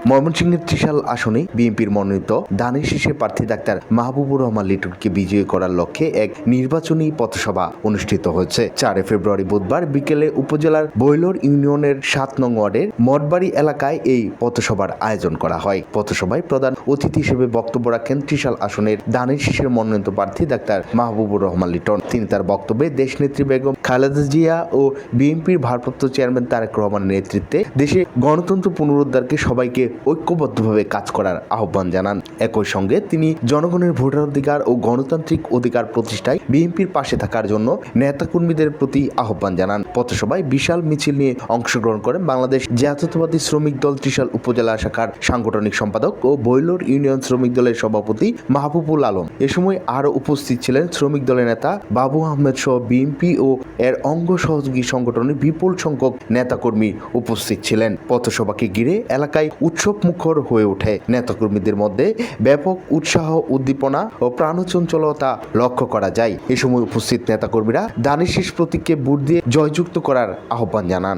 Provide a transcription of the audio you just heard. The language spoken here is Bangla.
ময়মনসিংহের ত্রিশাল আসনে বিএনপির মনোনীত ধানের শীষের প্রার্থী ডাক্তার মাহবুবুর রহমান লিটনকে বিজয়ী করার লক্ষ্যে এক নির্বাচনী পথসভা অনুষ্ঠিত হয়েছে। 4 ফেব্রুয়ারি বুধবার বিকেলে উপজেলার বৈলর ইউনিয়নের 7 নং ওয়ার্ডের মঠবাড়ি এলাকায় এই পথসভার আয়োজন করা হয়। পথসভায় প্রধান অতিথি হিসেবে বক্তব্য রাখেন ত্রিশাল আসনের ধানের শীষের মনোনীত প্রার্থী ডাক্তার মাহবুবুর রহমান লিটন। তিনি তার বক্তব্যে দেশনেত্রী বেগম খালেদা জিয়া ও বিএনপির ভারপ্রাপ্ত চেয়ারম্যান তারেক রহমানের নেতৃত্বে দেশে গণতন্ত্র পুনরুদ্ধারকে সবাইকে ঐক্যবদ্ধভাবে কাজ করার আহ্বান জানান। একই সঙ্গে তিনি জনগণের ভোটাধিকার ও গণতান্ত্রিক অধিকার প্রতিষ্ঠায় বিএনপির পাশে থাকার জন্য নেতাকর্মীদের প্রতি আহ্বান জানান। পথসভায় বিশাল মিছিল নিয়ে অংশগ্রহণ করেন বাংলাদেশ জাতীয়তাবাদী শ্রমিক দল ত্রিশাল উপজেলা শাখার সাংগঠনিক সম্পাদক ও বৈলর ইউনিয়ন শ্রমিক দলের সভাপতি মাহবুবুল আলম। এ সময় আরও উপস্থিত ছিলেন শ্রমিক দলের নেতা বাবু আহমেদ সহ বিএনপি ও এর অঙ্গ সহযোগী সংগঠনের বিপুল সংখ্যক নেতাকর্মী উপস্থিত ছিলেন। পথসভাকে ঘিরে এলাকায় উৎসব মুখর হয়ে ওঠে। নেতাকর্মীদের মধ্যে ব্যাপক উৎসাহ, উদ্দীপনা ও প্রাণচঞ্চলতা লক্ষ্য করা যায়। এ সময় উপস্থিত নেতাকর্মীরা ধানের শীষ প্রতীককে ভোট দিয়ে জয়যুক্ত করার আহ্বান জানান।